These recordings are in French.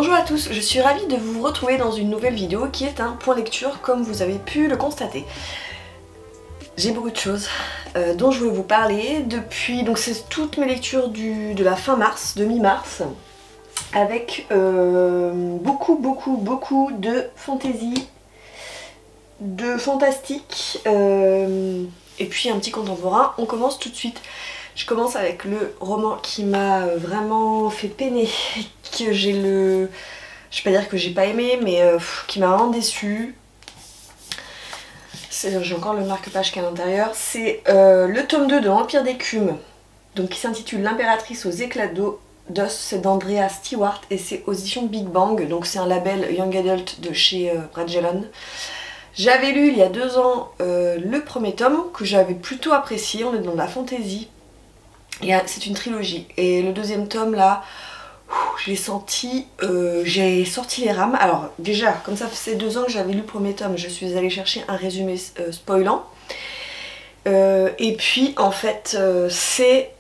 Bonjour à tous, je suis ravie de vous retrouver dans une nouvelle vidéo qui est un point lecture comme vous avez pu le constater. J'ai beaucoup de choses dont je voulais vous parler depuis, donc c'est toutes mes lectures de la fin mars, de mi-mars, avec beaucoup de fantaisie, de fantastique et puis un petit contemporain. On commence tout de suite. Je commence avec le roman qui m'a vraiment fait peiner, que j'ai le... Je vais pas dire que j'ai pas aimé, mais qui m'a vraiment déçue. J'ai encore le marque-page qui est à l'intérieur. C'est le tome 2 de Empire d'écume, donc qui s'intitule L'impératrice aux éclats d'os. C'est d'Andrea Stewart et c'est aux éditions Big Bang, donc c'est un label Young Adult de chez Brajlon. J'avais lu il y a 2 ans le premier tome que j'avais plutôt apprécié. On est dans de la fantasy. C'est une trilogie. Et le deuxième tome là, je l'ai senti, j'ai sorti les rames. Alors déjà, comme ça faisait 2 ans que j'avais lu le premier tome, je suis allée chercher un résumé spoilant. Et puis en fait, c'est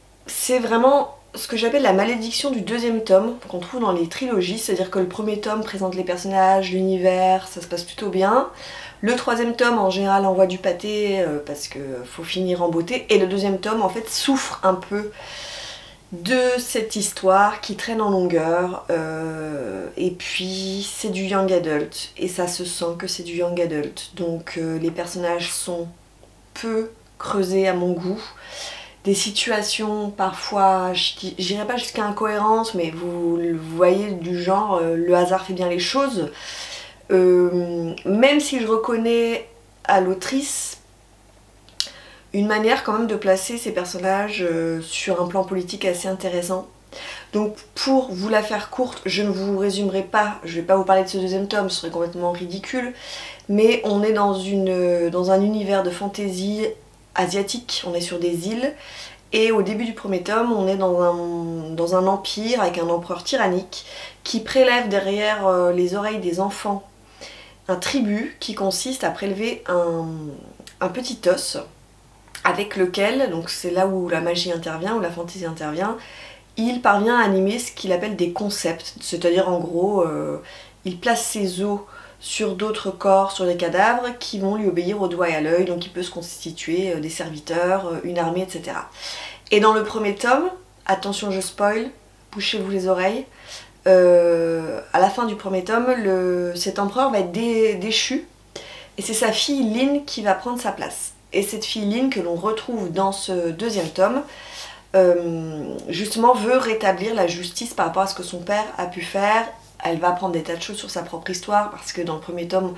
vraiment ce que j'appelle la malédiction du deuxième tome qu'on trouve dans les trilogies. C'est-à-dire que le premier tome présente les personnages, l'univers, ça se passe plutôt bien. Le troisième tome en général envoie du pâté parce que faut finir en beauté. Et le deuxième tome en fait souffre un peu de cette histoire qui traîne en longueur. Et puis c'est du young adult et ça se sent que c'est du young adult. Donc les personnages sont peu creusés à mon goût. Des situations parfois, j'irai pas jusqu'à incohérence, mais vous voyez du genre le hasard fait bien les choses. Même si je reconnais à l'autrice une manière quand même de placer ces personnages sur un plan politique assez intéressant. Donc pour vous la faire courte, je ne vous résumerai pas, je vais pas vous parler de ce deuxième tome, ce serait complètement ridicule, mais on est dans un univers de fantasy asiatique, on est sur des îles, et au début du premier tome, on est dans un empire avec un empereur tyrannique qui prélève derrière les oreilles des enfants un tribut qui consiste à prélever un petit os avec lequel, donc c'est là où la magie intervient, où la fantaisie intervient, il parvient à animer ce qu'il appelle des concepts, c'est-à-dire en gros, il place ses os sur d'autres corps, sur des cadavres qui vont lui obéir au doigt et à l'œil, donc il peut se constituer des serviteurs, une armée, etc. Et dans le premier tome, attention je spoil, bouchez-vous les oreilles, à la fin du premier tome, cet empereur va être déchu et c'est sa fille Lynn qui va prendre sa place. Et cette fille Lynn que l'on retrouve dans ce deuxième tome, justement veut rétablir la justice par rapport à ce que son père a pu faire. Elle va apprendre des tas de choses sur sa propre histoire parce que dans le premier tome,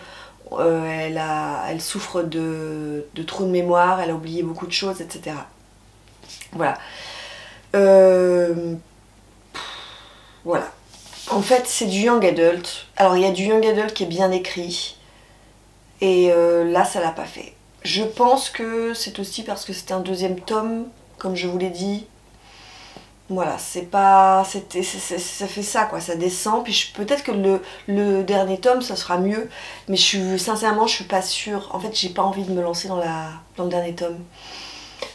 elle souffre de trous de mémoire, elle a oublié beaucoup de choses, etc. Voilà. Voilà. En fait, c'est du young adult. Alors, il y a du young adult qui est bien écrit. Et là, ça l'a pas fait. Je pense que c'est aussi parce que c'était un deuxième tome, comme je vous l'ai dit. Voilà, c'est pas... ça fait ça, quoi. Ça descend. Puis peut-être que le dernier tome, ça sera mieux. Mais sincèrement, je suis pas sûre. En fait, j'ai pas envie de me lancer dans le dernier tome.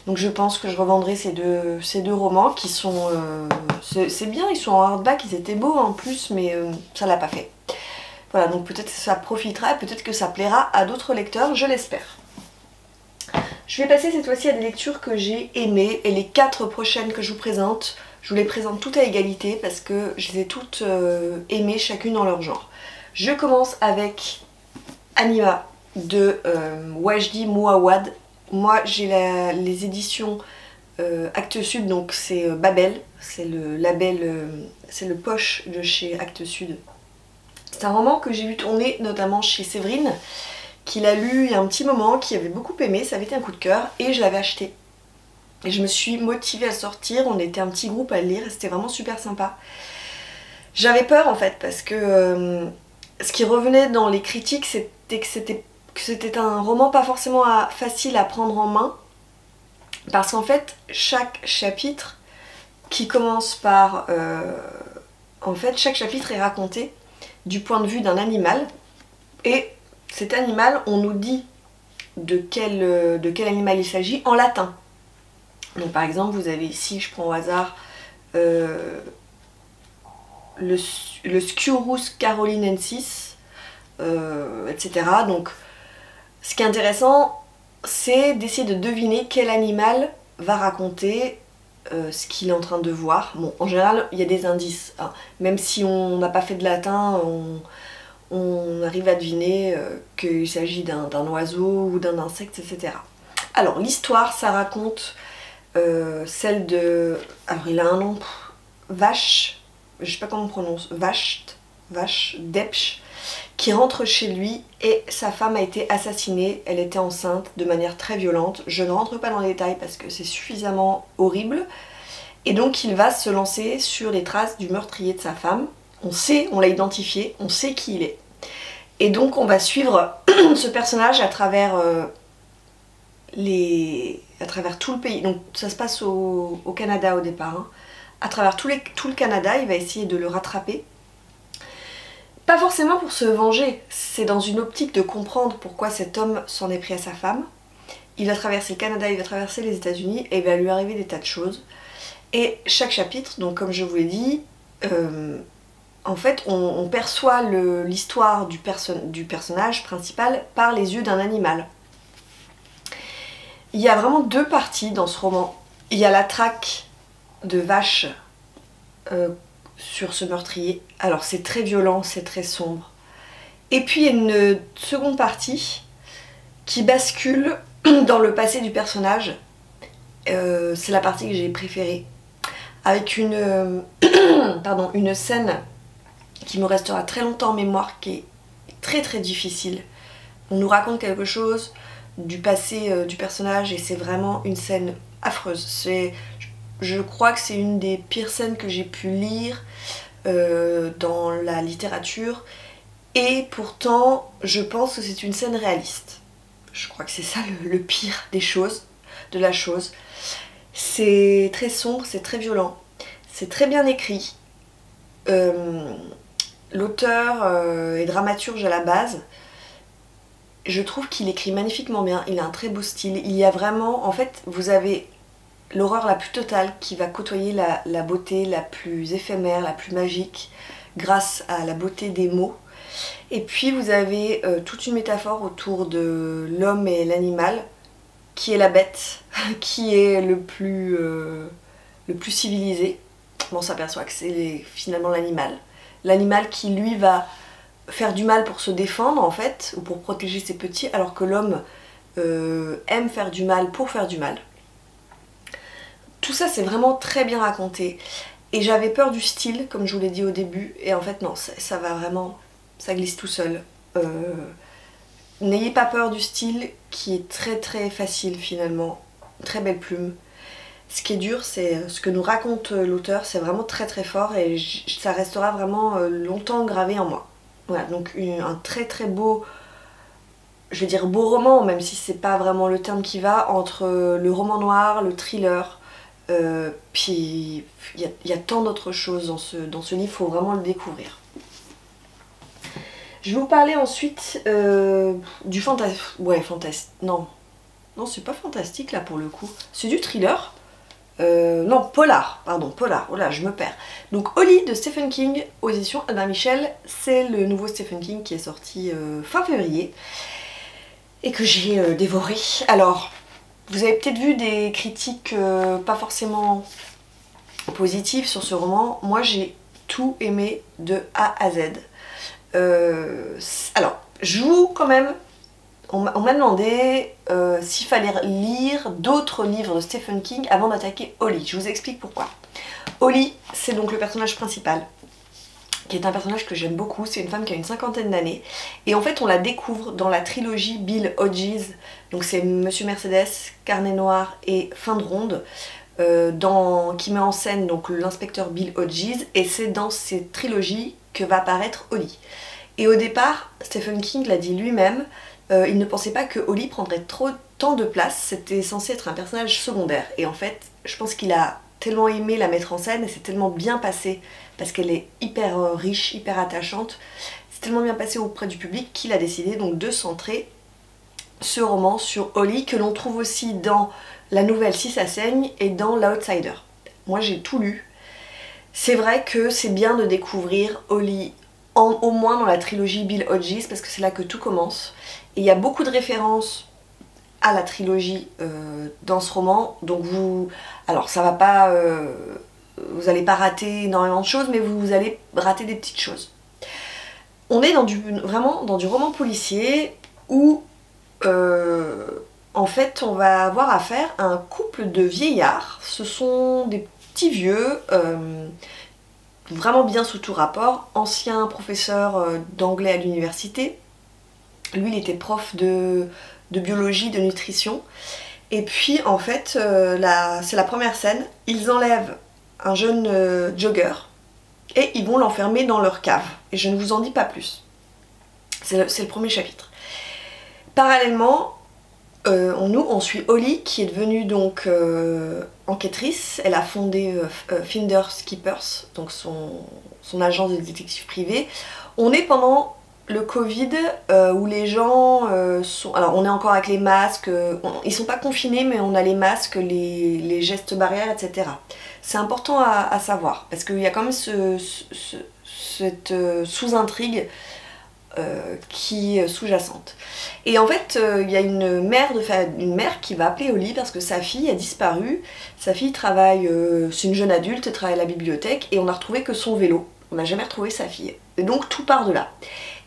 Donc je pense que je revendrai ces deux romans qui sont... c'est bien, ils sont en hardback, ils étaient beaux en plus, mais ça l'a pas fait. Voilà, donc peut-être que ça profitera, peut-être que ça plaira à d'autres lecteurs, je l'espère. Je vais passer cette fois-ci à des lectures que j'ai aimées, et les 4 prochaines que je vous présente, je vous les présente toutes à égalité parce que je les ai toutes aimées, chacune dans leur genre. Je commence avec Anima de Wajdi Mouawad. Moi j'ai les éditions Actes Sud, donc c'est Babel, c'est le label, c'est le poche de chez Actes Sud. C'est un roman que j'ai vu tourner notamment chez Séverine, qui l'a lu il y a un petit moment, qui avait beaucoup aimé, ça avait été un coup de cœur et je l'avais acheté. Et je me suis motivée à sortir, on était un petit groupe à le lire et c'était vraiment super sympa. J'avais peur en fait parce que ce qui revenait dans les critiques c'était que c'était un roman pas forcément facile à prendre en main parce qu'en fait chaque chapitre qui commence par en fait chaque chapitre est raconté du point de vue d'un animal et cet animal on nous dit de quel animal il s'agit en latin. Donc par exemple vous avez ici, je prends au hasard le Sciurus carolinensis, etc. Donc ce qui est intéressant, c'est d'essayer de deviner quel animal va raconter ce qu'il est en train de voir. Bon, en général, il y a des indices, hein. Même si on n'a pas fait de latin, on arrive à deviner qu'il s'agit d'un oiseau ou d'un insecte, etc. Alors, l'histoire, ça raconte celle de... Alors, il a un nom... Vache, je sais pas comment on prononce, Vache, Depsch, qui rentre chez lui et sa femme a été assassinée, elle était enceinte de manière très violente. Je ne rentre pas dans les détails parce que c'est suffisamment horrible. Et donc il va se lancer sur les traces du meurtrier de sa femme. On l'a identifié, on sait qui il est. Et donc on va suivre ce personnage à travers tout le pays. Donc ça se passe au Canada au départ, hein. À travers tout le Canada, il va essayer de le rattraper. Pas forcément pour se venger, c'est dans une optique de comprendre pourquoi cet homme s'en est pris à sa femme. Il va traverser le Canada, il va traverser les États-Unis et il va lui arriver des tas de choses. Et chaque chapitre, donc comme je vous l'ai dit, en fait on perçoit l'histoire du personnage principal par les yeux d'un animal. Il y a vraiment deux parties dans ce roman. Il y a la traque de vaches sur ce meurtrier. Alors c'est très violent, c'est très sombre. Et puis il y a une seconde partie qui bascule dans le passé du personnage. C'est la partie que j'ai préférée. Avec une scène qui me restera très longtemps en mémoire, qui est très très difficile. On nous raconte quelque chose du passé du personnage et c'est vraiment une scène affreuse. Je crois que c'est une des pires scènes que j'ai pu lire dans la littérature et pourtant je pense que c'est une scène réaliste. Je crois que c'est ça le pire des choses, de la chose. C'est très sombre, c'est très violent, c'est très bien écrit. L'auteur est dramaturge à la base. Je trouve qu'il écrit magnifiquement bien, il a un très beau style. Il y a vraiment, en fait, vous avez l'horreur la plus totale qui va côtoyer la beauté la plus éphémère, la plus magique, grâce à la beauté des mots. Et puis vous avez toute une métaphore autour de l'homme et l'animal, qui est la bête, qui est le plus civilisé. On s'aperçoit que c'est finalement l'animal. L'animal qui lui va faire du mal pour se défendre en fait, ou pour protéger ses petits, alors que l'homme aime faire du mal pour faire du mal. Tout ça c'est vraiment très bien raconté. Et j'avais peur du style, comme je vous l'ai dit au début, et en fait non, ça va vraiment, ça glisse tout seul. N'ayez pas peur du style qui est très très facile finalement, très belle plume. Ce qui est dur, c'est ce que nous raconte l'auteur, c'est vraiment très très fort et ça restera vraiment longtemps gravé en moi. Voilà, donc un très très beau, je vais dire beau roman, même si c'est pas vraiment le terme qui va, entre le roman noir, le thriller, puis il y a tant d'autres choses dans ce livre, il faut vraiment le découvrir. Je vais vous parler ensuite du fantastique. Ouais, fantastique. Non, c'est pas fantastique là pour le coup. C'est du thriller. Non, polar, pardon, polar. Oh là, je me perds. Donc, Oli de Stephen King aux éditions Albin Michel. C'est le nouveau Stephen King qui est sorti fin février et que j'ai dévoré. Alors, vous avez peut-être vu des critiques pas forcément positives sur ce roman. Moi, j'ai tout aimé de A à Z. Alors, je vous quand même, on m'a demandé s'il fallait lire d'autres livres de Stephen King avant d'attaquer Oli. Je vous explique pourquoi. Oli, c'est donc le personnage principal, qui est un personnage que j'aime beaucoup. C'est une femme qui a une cinquantaine d'années. Et en fait, on la découvre dans la trilogie Bill Hodges. Donc c'est Monsieur Mercedes, Carnet Noir et Fin de Ronde. Qui met en scène donc l'inspecteur Bill Hodges. Et c'est dans cette trilogie que va apparaître Oli. Et au départ, Stephen King l'a dit lui-même, il ne pensait pas que Oli prendrait tant de place, c'était censé être un personnage secondaire. Et en fait, je pense qu'il a tellement aimé la mettre en scène et c'est tellement bien passé, parce qu'elle est hyper riche, hyper attachante, c'est tellement bien passé auprès du public qu'il a décidé donc de centrer ce roman sur Oli, que l'on trouve aussi dans la nouvelle Si ça saigne et dans L'Outsider. Moi j'ai tout lu. c'est vrai que c'est bien de découvrir Holly, au moins dans la trilogie Bill Hodges, parce que c'est là que tout commence. Et il y a beaucoup de références à la trilogie dans ce roman, donc alors ça va pas, vous allez pas rater énormément de choses, mais vous allez rater des petites choses. On est vraiment dans du roman policier où en fait on va avoir affaire à un couple de vieillards. Ce sont des petits vieux, vraiment bien sous tout rapport, ancien professeur d'anglais à l'université. Lui il était prof de biologie, de nutrition. Et puis en fait, c'est la première scène, ils enlèvent un jeune jogger et ils vont l'enfermer dans leur cave. Et je ne vous en dis pas plus. C'est le premier chapitre. Parallèlement, on suit Holly qui est devenue donc enquêtrice. Elle a fondé Finders Keepers, donc son agence de détective privé. On est pendant le Covid où les gens sont... Alors on est encore avec les masques, ils sont pas confinés mais on a les masques, les gestes barrières, etc. C'est important à savoir parce qu'il y a quand même cette sous-intrigue qui est sous-jacente. Et en fait, il y a une mère qui va appeler Holly parce que sa fille a disparu. Sa fille travaille, c'est une jeune adulte, elle travaille à la bibliothèque et on n'a retrouvé que son vélo. On n'a jamais retrouvé sa fille. Et donc tout part de là.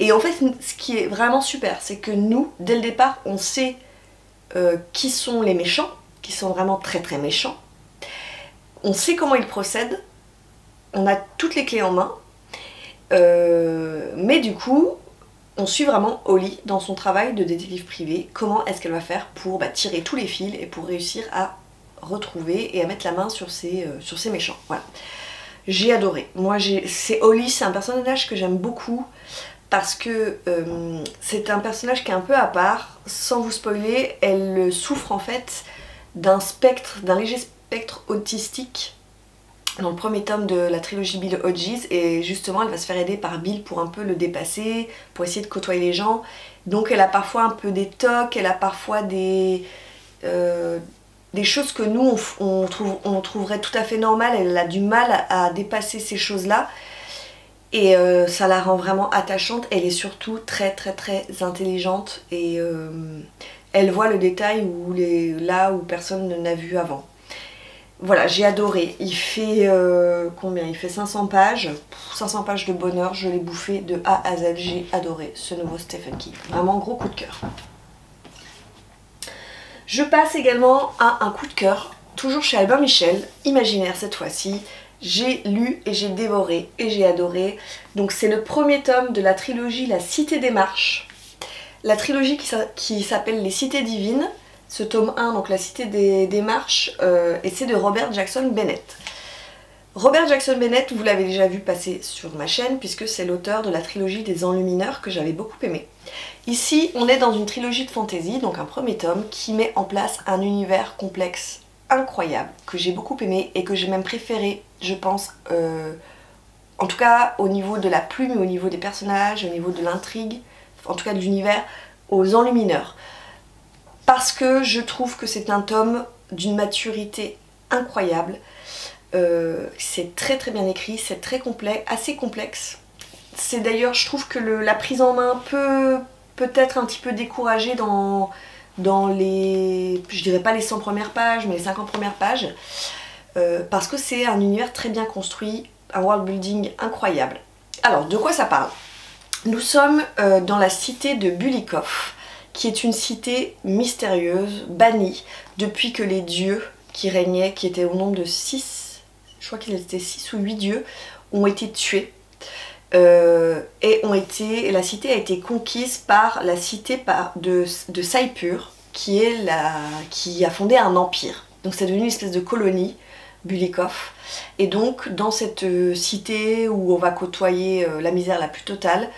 Et en fait, ce qui est vraiment super, c'est que nous, dès le départ, on sait qui sont les méchants, qui sont vraiment très très méchants. On sait comment ils procèdent. On a toutes les clés en main. Mais du coup, on suit vraiment Holly dans son travail de détective privé. Comment est-ce qu'elle va faire pour tirer tous les fils et pour réussir à retrouver et à mettre la main sur ces méchants. Voilà. J'ai adoré. Moi, Holly, c'est un personnage que j'aime beaucoup parce que c'est un personnage qui est un peu à part. Sans vous spoiler, elle souffre en fait d'un léger spectre autistique dans le premier tome de la trilogie Bill Hodges, et justement elle va se faire aider par Bill pour un peu le dépasser, pour essayer de côtoyer les gens. Donc elle a parfois un peu des tocs, elle a parfois des choses que nous on trouverait tout à fait normales. Elle a du mal à dépasser ces choses-là. Et ça la rend vraiment attachante. Elle est surtout très très très intelligente et elle voit le détail là où personne n'a vu avant. Voilà, j'ai adoré. Il fait combien? Il fait 500 pages. 500 pages de bonheur, je l'ai bouffé de A à Z. J'ai adoré ce nouveau Stephen King. Vraiment gros coup de cœur. Je passe également à un coup de cœur, toujours chez Albin Michel, imaginaire cette fois-ci. J'ai lu et j'ai dévoré et j'ai adoré. Donc c'est le premier tome de la trilogie La Cité des Marches. La trilogie qui s'appelle Les Cités Divines. Ce tome 1, donc La Cité des Marches, et c'est de Robert Jackson Bennett. Robert Jackson Bennett, vous l'avez déjà vu passer sur ma chaîne puisque c'est l'auteur de la trilogie des Enlumineurs que j'avais beaucoup aimé. Ici, on est dans une trilogie de fantasy, donc un premier tome qui met en place un univers complexe incroyable que j'ai beaucoup aimé et que j'ai même préféré, je pense, en tout cas au niveau de la plume, au niveau des personnages, au niveau de l'intrigue, en tout cas de l'univers, aux Enlumineurs. Parce que je trouve que c'est un tome d'une maturité incroyable. C'est très très bien écrit, c'est très complet, assez complexe. C'est d'ailleurs, je trouve que la prise en main peut être un petit peu découragée dans les, je dirais pas les 100 premières pages, mais les 50 premières pages. Parce que c'est un univers très bien construit, un world building incroyable. Alors, de quoi ça parle? Nous sommes dans la cité de Bulikov, qui est une cité mystérieuse, bannie, depuis que les dieux qui régnaient, qui étaient au nombre de 6, je crois qu'ils étaient 6 ou 8 dieux, ont été tués. Et la cité a été conquise par la cité de Saipur, qui a fondé un empire. Donc c'est devenu une espèce de colonie, Bulikov. Et donc dans cette cité où on va côtoyer la misère la plus totale,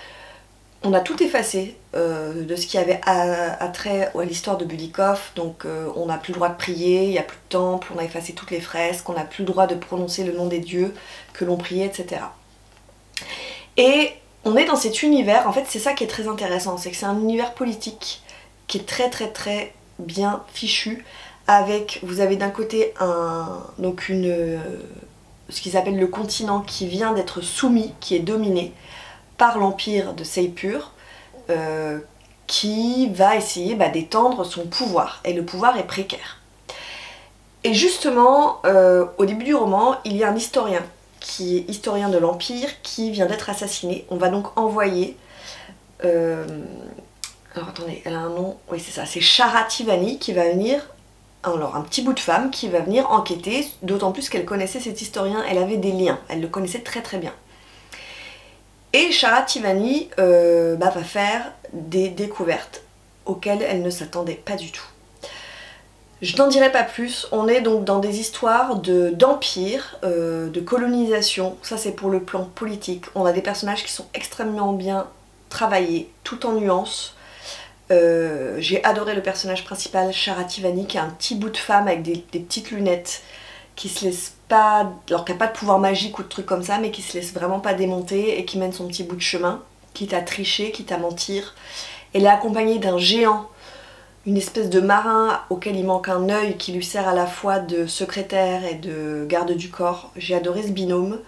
on a tout effacé de ce qui avait trait à l'histoire de Bulikov. Donc on n'a plus le droit de prier, il n'y a plus de temple, on a effacé toutes les fresques, on n'a plus le droit de prononcer le nom des dieux que l'on priait, etc. Et on est dans cet univers, en fait c'est ça qui est très intéressant, c'est que c'est un univers politique qui est très très très bien fichu, avec, vous avez d'un côté ce qu'ils appellent le continent qui vient d'être soumis, qui est dominé par l'empire de Seipur, qui va essayer d'étendre son pouvoir, et le pouvoir est précaire. Et justement, au début du roman, il y a un historien, qui est historien de l'Empire, qui vient d'être assassiné. On va donc envoyer... alors attendez, elle a un nom, oui c'est ça, c'est Charativani qui va venir... Alors un petit bout de femme qui va venir enquêter, d'autant plus qu'elle connaissait cet historien, elle avait des liens, elle le connaissait très très bien. Et Charativani va faire des découvertes auxquelles elle ne s'attendait pas du tout. Je n'en dirai pas plus, on est donc dans des histoires d'empire, de colonisation, ça c'est pour le plan politique. On a des personnages qui sont extrêmement bien travaillés, tout en nuances. J'ai adoré le personnage principal, Charativani, qui est un petit bout de femme avec des petites lunettes, qui se laisse pas, alors qui n'a pas de pouvoir magique ou de trucs comme ça, mais qui se laisse vraiment pas démonter et qui mène son petit bout de chemin, quitte à tricher, quitte à mentir. Elle est accompagnée d'un géant, une espèce de marin auquel il manque un œil qui lui sert à la fois de secrétaire et de garde du corps. J'ai adoré ce binôme.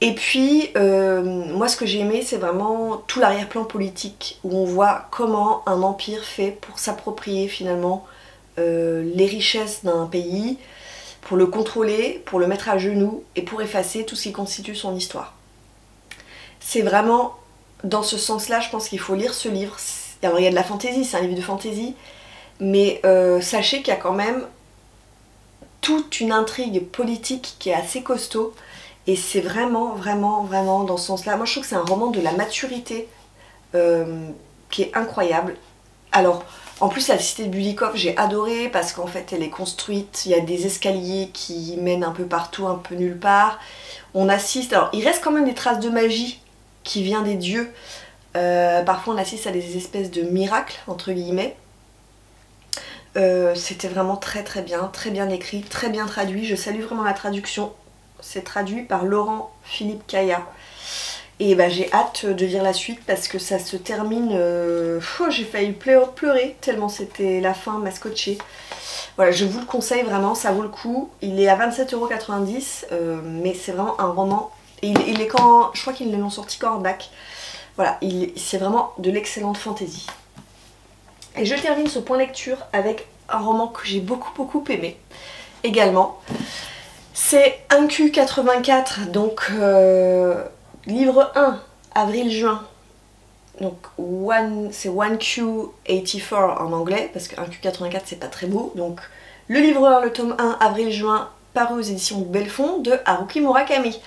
Et puis, moi ce que j'ai aimé, c'est vraiment tout l'arrière-plan politique, où on voit comment un empire fait pour s'approprier finalement les richesses d'un pays, pour le contrôler, pour le mettre à genoux et pour effacer tout ce qui constitue son histoire. C'est vraiment dans ce sens-là, je pense qu'il faut lire ce livre. Alors il y a de la fantaisie, c'est un livre de fantaisie, mais sachez qu'il y a quand même toute une intrigue politique qui est assez costaud. Et c'est vraiment, vraiment, vraiment dans ce sens-là. Moi, je trouve que c'est un roman de la maturité qui est incroyable. Alors, en plus, la cité de Bulikov, j'ai adoré parce qu'en fait, elle est construite. Il y a des escaliers qui mènent un peu partout, un peu nulle part. On assiste... Alors, il reste quand même des traces de magie qui vient des dieux. Parfois, on assiste à des espèces de miracles, entre guillemets. C'était vraiment très, très bien écrit, très bien traduit. Je salue vraiment la traduction. C'est traduit par Laurent Philippe Caillat. Et j'ai hâte de lire la suite parce que ça se termine... j'ai failli pleurer tellement c'était la fin m'a scotché. Voilà, je vous le conseille vraiment, ça vaut le coup. Il est à 27,90 €, mais c'est vraiment un roman. Et il est quand... Je crois qu'ils l'ont sorti quand en bac. Voilà, c'est vraiment de l'excellente fantaisie. Et je termine ce point lecture avec un roman que j'ai beaucoup aimé également. C'est 1Q84, donc livre 1, avril-juin. Donc c'est 1Q84 en anglais, parce que 1Q84 c'est pas très beau. Donc le livre 1, le tome 1, avril-juin, paru aux éditions de Belfond, de Haruki Murakami.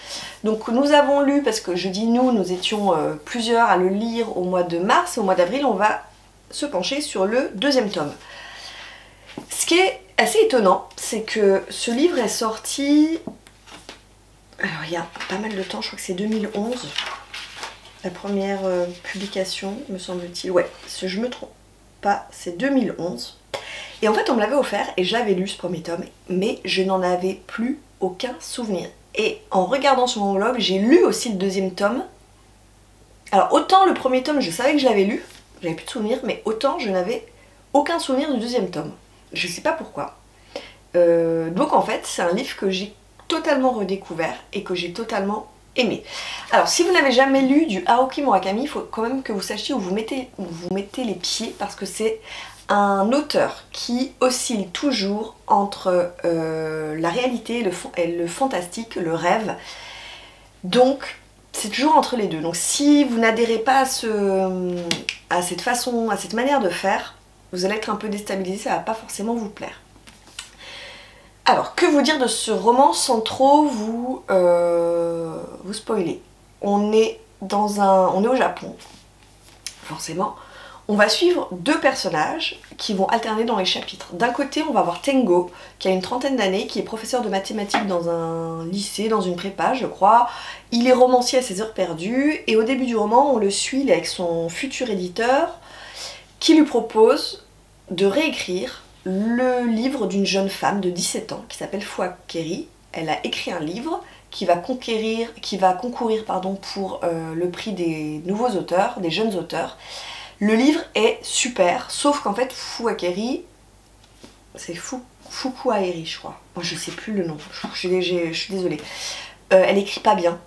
Donc nous avons lu, parce que je dis nous étions plusieurs à le lire au mois de mars, au mois d'avril on va se pencher sur le deuxième tome. Ce qui est assez étonnant, c'est que ce livre est sorti... Alors il y a pas mal de temps, je crois que c'est 2011, la première publication, me semble-t-il. Ouais, si je me trompe pas, c'est 2011. Et en fait on me l'avait offert et j'avais lu ce premier tome, mais je n'en avais plus aucun souvenir. Et en regardant sur mon blog, j'ai lu aussi le deuxième tome. Alors autant le premier tome, je savais que je l'avais lu, j'avais plus de souvenirs, mais autant je n'avais aucun souvenir du deuxième tome. Je sais pas pourquoi. Donc en fait, c'est un livre que j'ai totalement redécouvert et que j'ai totalement aimé. Alors si vous n'avez jamais lu du Haruki Murakami, il faut quand même que vous sachiez où vous mettez les pieds, parce que c'est un auteur qui oscille toujours entre la réalité et le fantastique, le rêve. Donc c'est toujours entre les deux. Donc si vous n'adhérez pas à cette façon, à cette manière de faire, vous allez être un peu déstabilisé, ça va pas forcément vous plaire. Alors, que vous dire de ce roman sans trop vous spoiler? On est au Japon, forcément. On va suivre deux personnages qui vont alterner dans les chapitres. D'un côté, on va voir Tengo, qui a une trentaine d'années, qui est professeur de mathématiques dans un lycée, dans une prépa, je crois. Il est romancier à ses heures perdues, et au début du roman, on le suit, il est avec son futur éditeur, qui lui propose de réécrire le livre d'une jeune femme de 17 ans qui s'appelle Fouakeri. Elle a écrit un livre qui va concourir pour le prix des nouveaux auteurs, des jeunes auteurs. Le livre est super, sauf qu'en fait Fouakeri, c'est fou. Fukuaeri, je crois. Moi, je sais plus le nom, je suis désolée. Elle écrit pas bien.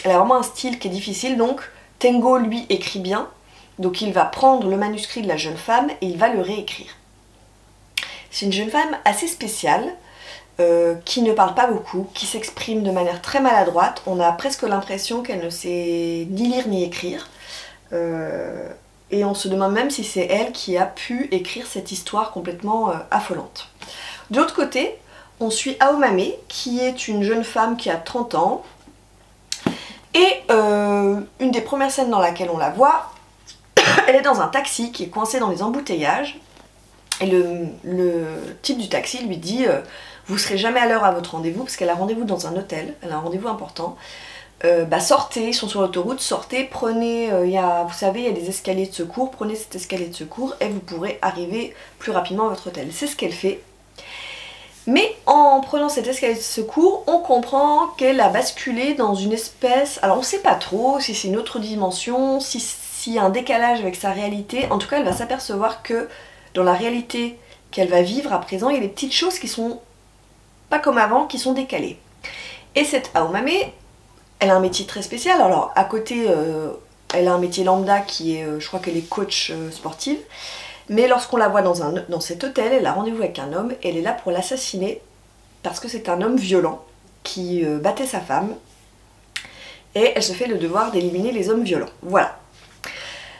Elle a vraiment un style qui est difficile, donc Tengo, lui, écrit bien. Donc il va prendre le manuscrit de la jeune femme et il va le réécrire. C'est une jeune femme assez spéciale, qui ne parle pas beaucoup, qui s'exprime de manière très maladroite. On a presque l'impression qu'elle ne sait ni lire ni écrire. Et on se demande même si c'est elle qui a pu écrire cette histoire complètement affolante. De l'autre côté, on suit Aomame, qui est une jeune femme qui a 30 ans. Et une des premières scènes dans laquelle on la voit, elle est dans un taxi qui est coincé dans les embouteillages. Et le type du taxi lui dit vous serez jamais à l'heure à votre rendez-vous, parce qu'elle a rendez-vous dans un hôtel, elle a un rendez-vous important. Sortez, ils sont sur l'autoroute, sortez, prenez, vous savez, il y a des escaliers de secours, prenez cet escalier de secours et vous pourrez arriver plus rapidement à votre hôtel. C'est ce qu'elle fait. Mais en prenant cet escalier de secours, on comprend qu'elle a basculé dans une espèce... Alors on sait pas trop si c'est une autre dimension, s'il y a un décalage avec sa réalité. En tout cas, elle va s'apercevoir que dans la réalité qu'elle va vivre à présent, il y a des petites choses qui sont pas comme avant, qui sont décalées. Et cette Aomame, elle a un métier très spécial. Alors à côté, elle a un métier lambda qui est, je crois qu'elle est coach sportive. Mais lorsqu'on la voit dans cet hôtel, elle a rendez-vous avec un homme et elle est là pour l'assassiner parce que c'est un homme violent qui battait sa femme et elle se fait le devoir d'éliminer les hommes violents. Voilà.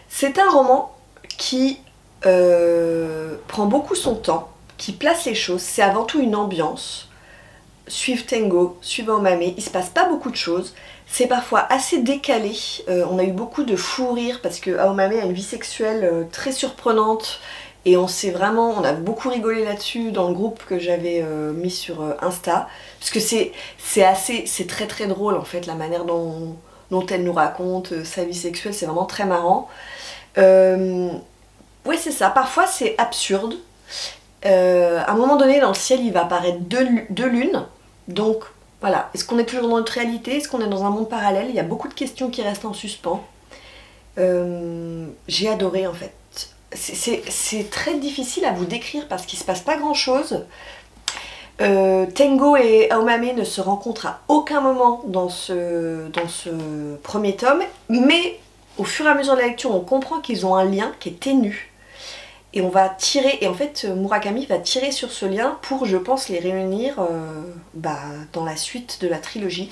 C'est un roman qui prend beaucoup son temps, qui place les choses, c'est avant tout une ambiance. Suivre Tengo, suivre Aomame, il se passe pas beaucoup de choses. C'est parfois assez décalé, on a eu beaucoup de fou rire parce que Aomame a une vie sexuelle très surprenante et on a beaucoup rigolé là-dessus dans le groupe que j'avais mis sur Insta, parce que c'est très très drôle en fait la manière dont elle nous raconte sa vie sexuelle, c'est vraiment très marrant. Ouais, c'est ça, parfois c'est absurde. À un moment donné dans le ciel il va apparaître deux lunes, donc voilà, est-ce qu'on est toujours dans notre réalité? Est-ce qu'on est dans un monde parallèle? Il y a beaucoup de questions qui restent en suspens. J'ai adoré en fait. C'est très difficile à vous décrire parce qu'il se passe pas grand chose. Tengo et Aomame ne se rencontrent à aucun moment dans ce premier tome, mais au fur et à mesure de la lecture on comprend qu'ils ont un lien qui est ténu. Et on va tirer, et en fait Murakami va tirer sur ce lien pour, je pense, les réunir dans la suite de la trilogie.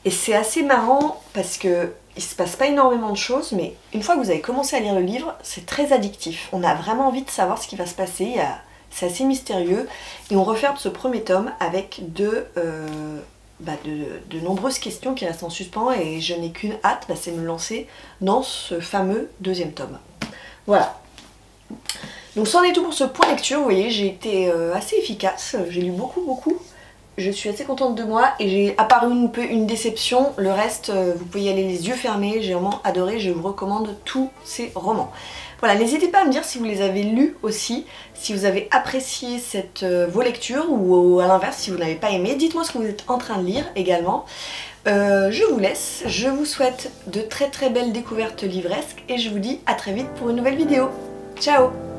Et c'est assez marrant parce que il se passe pas énormément de choses, mais une fois que vous avez commencé à lire le livre, c'est très addictif. On a vraiment envie de savoir ce qui va se passer, c'est assez mystérieux. Et on referme ce premier tome avec de nombreuses questions qui restent en suspens, et je n'ai qu'une hâte, c'est me lancer dans ce fameux deuxième tome. Voilà. Donc c'en est tout pour ce point lecture, vous voyez, j'ai été assez efficace, j'ai lu beaucoup, je suis assez contente de moi et j'ai, à part une déception, le reste, vous pouvez y aller les yeux fermés, j'ai vraiment adoré, je vous recommande tous ces romans. Voilà, n'hésitez pas à me dire si vous les avez lus aussi, si vous avez apprécié vos lectures ou à l'inverse si vous n'avez pas aimé, dites-moi ce que vous êtes en train de lire également. Je vous laisse, je vous souhaite de très très belles découvertes livresques et je vous dis à très vite pour une nouvelle vidéo. Ciao!